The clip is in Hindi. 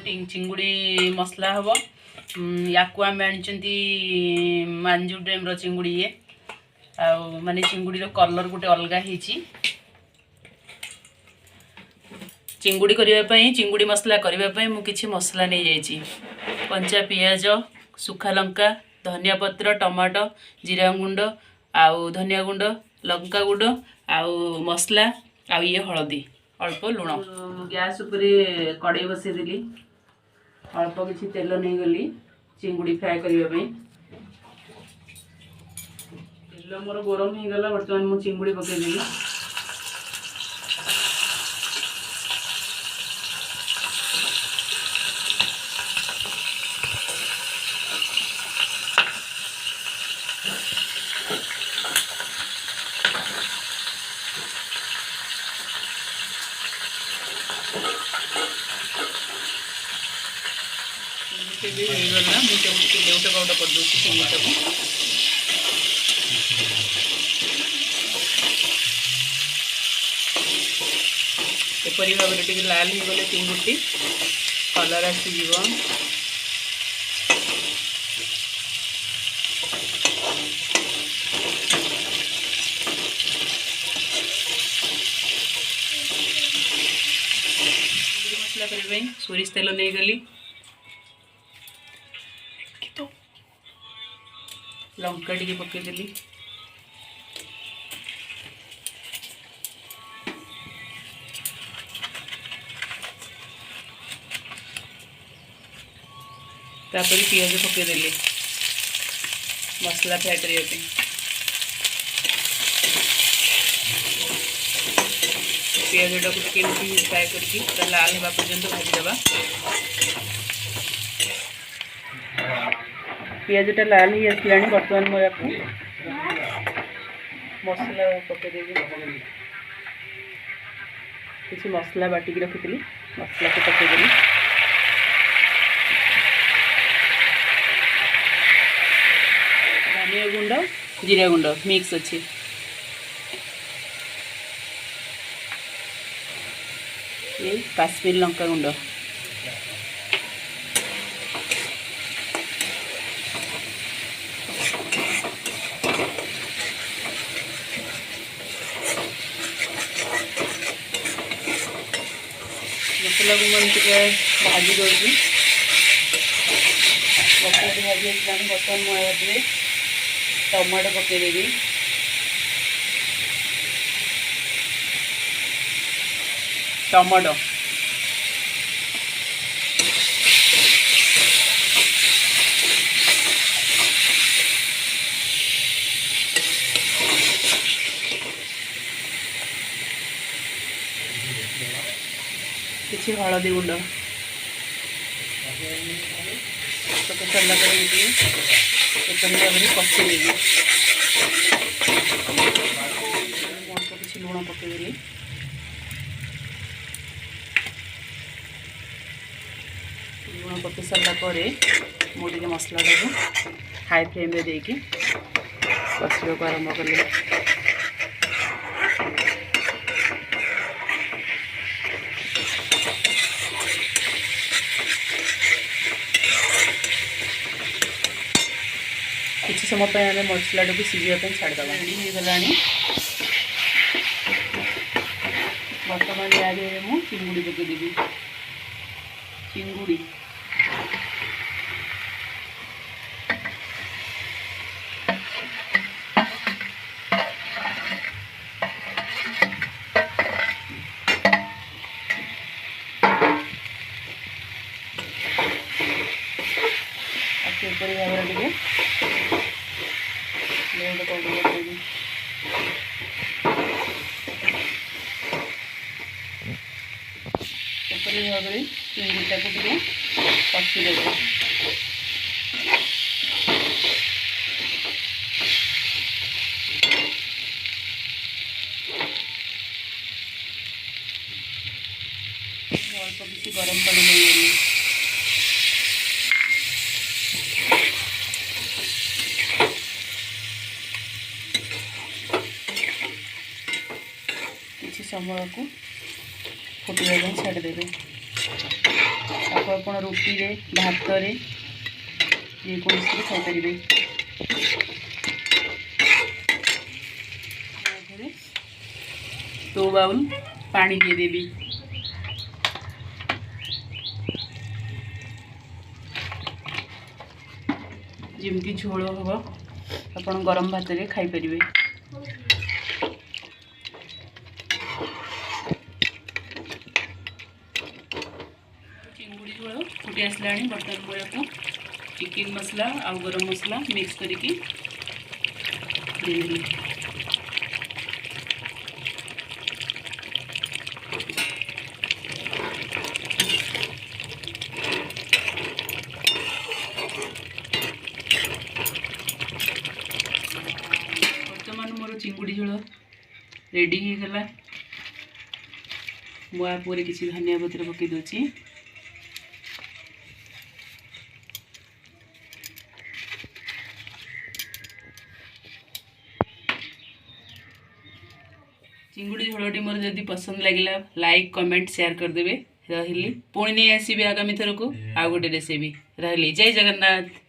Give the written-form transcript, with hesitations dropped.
चिंगुड़ी मसला हम या आम आनी मांजू डेम चिंगुड़ी ये माने चिंगुड़ी कलर गोटे अलग हो चिंगुड़ी करने चिंगुड़ी मसला करने मुझे किसी मसला नहीं जाइए कंचा पियाज सुखा लंका धनिया पत्र टमाटो जीरा गुंड आउ धनिया गुंड लंका गुंड आउ मसला आउ ये हलदी अल्प लुण गैस उपरे कड़े बसईदेली अल्प किसी तेल नहीं गली चिंगुड़ी फ्राए करने तेल मोर गरम हो गला बर्तमान मु चिंगुड़ी पकईदेली होगा मुझे लेउटा पाउटा कर दूसरी चिंगुटा को एपरी भाव टे लाल हो गले चिंगुटी कलर आसीज मसला करने सोरिष तेल नहीं गली लंका टी पकईदेली तापर पियाज पकईदेली मसला फ्राए करने पियाज टाक फ्राए कर लाल होगा पर्यंत भाजीदे पियाजटा लाल ही आसला बर्तमान मैं मसला पकईदेवी किसी मसला बाटिक रखी मसला को पकईदेली धनिया गुंड जीरा गुंड मिक्स अच्छी ये काश्मीर लंका गुंड मसला को मन भाजी दूसरी मसला को भाजी बर्तमान मुझे टमाटो पकईदेवी टमाटो किसी हलदी गुंड पक सारा भाव कषीदेवी किसी लुण पकईदेली लुण पकई सारापर मुझे मसला को हाई फ्लेम रे देकी कषा को आरंभ कले किसी समय आम मसला को सीझापी छाड़देवा होगला बर्तमान या मुझे चिंगुड़ी पकईदेवी चिंगुड़ी एपरी भाव टे लेउटा पाउडर पकईदेवी एपरी भाव चिंगुटा को टे कषीदेवे अल्प किसी गरम पानी नहीं किसी समय को फुटा छाड़देवे। ତାକୁ ଆପଣ ରୁଟିରେ ଭାତରେ ଯେକୌଣସିରେ ଖାଇପାରିବେ। ଏଥିରେ 2 ବାଉଲ୍ ପାଣି ଦେଇଦେବି। ଯେମିତି ଝୋଳ ହେବ ଆପଣ ଗରମ ଭାତରେ ଖାଇପାରିବେ। ଚିଙ୍ଗୁଡ଼ି ଝୋଳ ଫୁଟି ଆସିଲାଣି। ବର୍ତ୍ତମାନ ମୁଁ ୟାକୁ ଚିକେନ୍ ମସଲା ଆଉ ଗରମ ମସଲା ମିକ୍ସ କରିକି ଦେଇଦେଲି। ବର୍ତ୍ତମାନ ମୋର ଚିଙ୍ଗୁଡ଼ି ଝୋଳ ରେଡ଼ି ହେଇଗଲା। ମୁଁ ଆ ପରେ କିଛି ଧନିଆ ପତ୍ର ପକାଇ ଦେଉଛି। चिंगुड़ी झोलटी मोर जदि पसंद लगिला लाइक कमेंट शेयर करदेवे। रही पुणी नहीं आसबि आगामी थर को आ गोटे रेसिपी। रही जय जगन्नाथ।